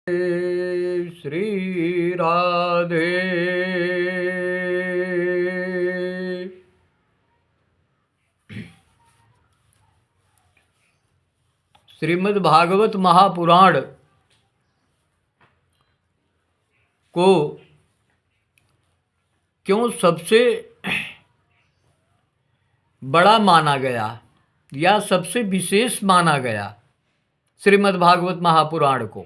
श्री राधे। श्रीमद् भागवत महापुराण को क्यों सबसे बड़ा माना गया या सबसे विशेष माना गया? श्रीमद् भागवत महापुराण को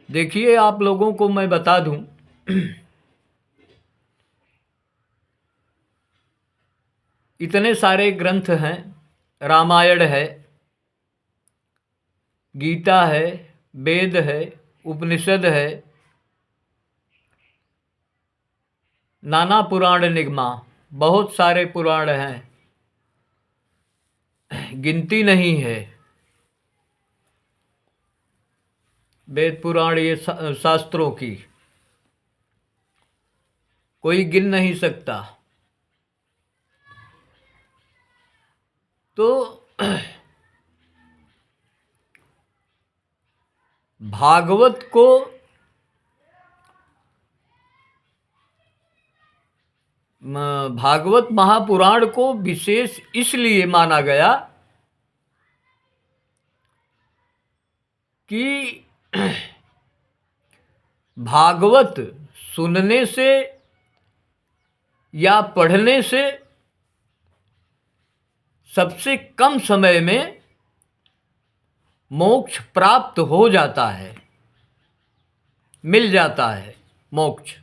देखिए, आप लोगों को मैं बता दूं, इतने सारे ग्रंथ हैं। रामायण है, गीता है, वेद है, उपनिषद है, नाना पुराण निगमा, बहुत सारे पुराण हैं, गिनती नहीं है। वेद पुराण ये शास्त्रों की कोई गिन नहीं सकता। तो भागवत को भागवत महापुराण को विशेष इसलिए माना गया कि भागवत सुनने से या पढ़ने से सबसे कम समय में मोक्ष प्राप्त हो जाता है, मिल जाता है मोक्ष।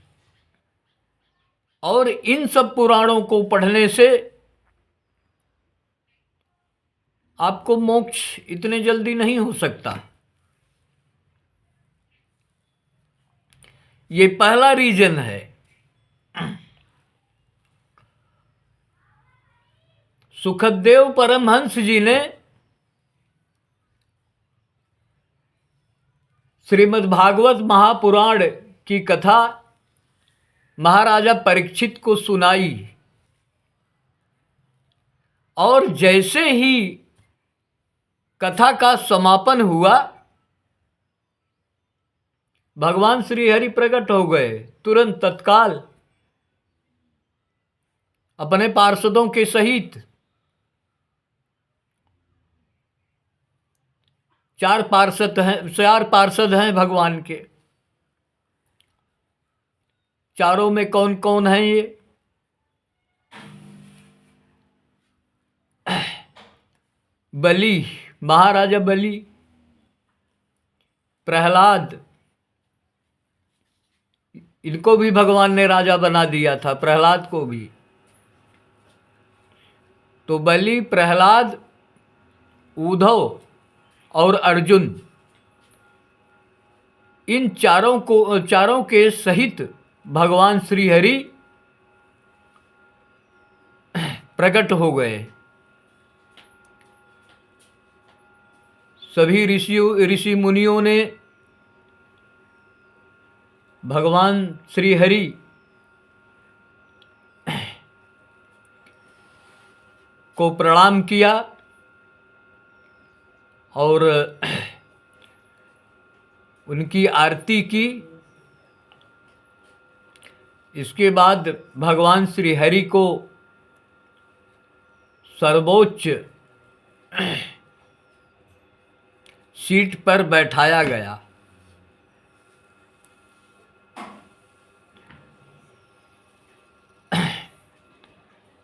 और इन सब पुराणों को पढ़ने से आपको मोक्ष इतने जल्दी नहीं हो सकता। ये पहला रीजन है। सुखदेव परमहंस जी ने श्रीमद् भागवत महापुराण की कथा महाराजा परीक्षित को सुनाई, और जैसे ही कथा का समापन हुआ, भगवान श्री हरि प्रकट हो गए तुरंत तत्काल अपने पार्षदों के सहित। 4 पार्षद हैं भगवान के। चारों में कौन कौन हैं ये? बलि, महाराजा बलि, प्रहलाद, इनको भी भगवान ने राजा बना दिया था, प्रहलाद को भी। तो बलि, प्रहलाद, उद्धव और अर्जुन, इन चारों के सहित भगवान श्री हरि प्रकट हो गए। सभी ऋषि मुनियों ने भगवान श्री हरि को प्रणाम किया और उनकी आरती की। इसके बाद भगवान श्री हरि को सर्वोच्च सीट पर बैठाया गया।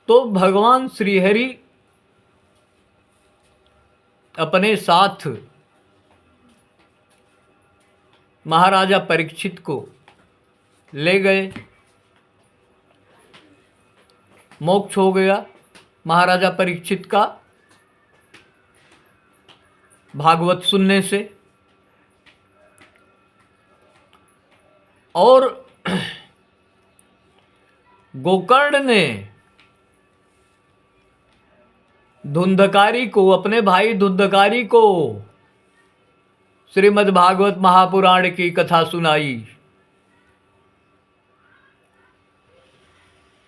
तो भगवान श्री हरि अपने साथ महाराजा परीक्षित को ले गए। मोक्ष हो गया महाराजा परीक्षित का भागवत सुनने से। और गोकर्ण ने धुंधकारी को, अपने भाई धुंधकारी को श्रीमद् भागवत महापुराण की कथा सुनाई।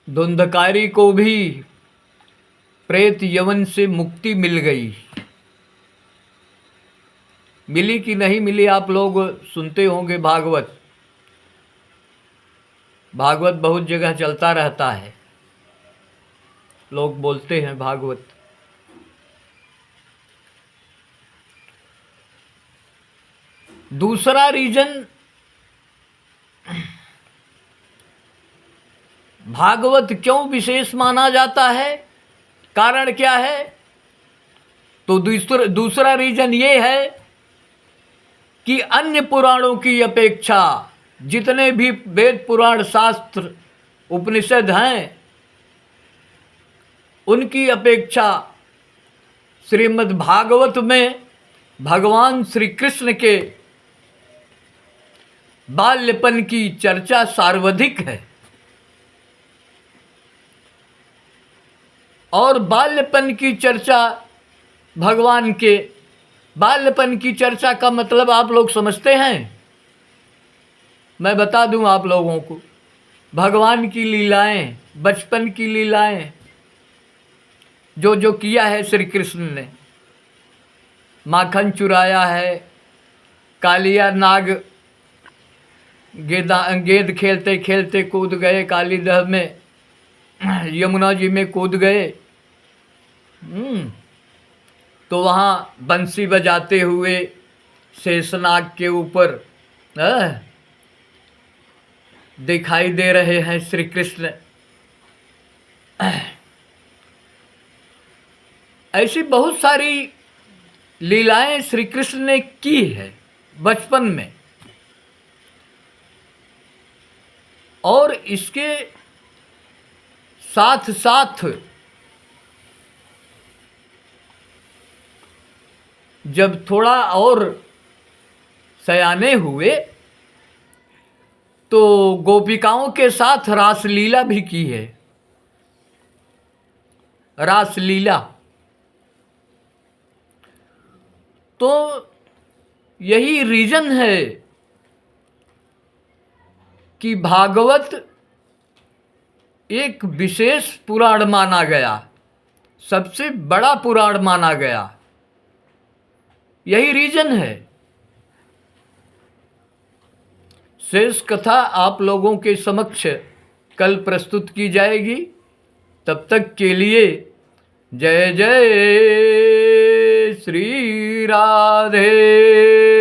धुंधकारी को भी प्रेत यवन से मुक्ति मिल गई। मिली कि नहीं मिली, आप लोग सुनते होंगे भागवत। भागवत बहुत जगह चलता रहता है, लोग बोलते हैं भागवत। दूसरा रीजन, भागवत क्यों विशेष माना जाता है, कारण क्या है? तो दूसरा रीजन ये है कि अन्य पुराणों की अपेक्षा जितने भी वेद पुराण शास्त्र उपनिषद हैं, उनकी अपेक्षा श्रीमद् भागवत में भगवान श्री कृष्ण के बाल्यपन की चर्चा सर्वाधिक है। और बाल्यपन की चर्चा, भगवान के बाल्यपन की चर्चा का मतलब आप लोग समझते हैं? मैं बता दूं आप लोगों को, भगवान की लीलाएं, बचपन की लीलाएं जो जो किया है श्री कृष्ण ने। माखन चुराया है, कालिया नाग गेंद खेलते खेलते कूद गए काली दह में, यमुना जी में कूद गए। तो वहाँ बंसी बजाते हुए शेषनाग के ऊपर दिखाई दे रहे हैं श्री कृष्ण। ऐसी बहुत सारी लीलाएं श्री कृष्ण ने की है बचपन में। और इसके साथ साथ जब थोड़ा और सयाने हुए तो गोपिकाओं के साथ रासलीला भी की है। रासलीला, तो यही रीजन है कि भागवत एक विशेष पुराण माना गया, सबसे बड़ा पुराण माना गया। यही रीजन है। शेष कथा आप लोगों के समक्ष कल प्रस्तुत की जाएगी। तब तक के लिए जय जय श्री राधे।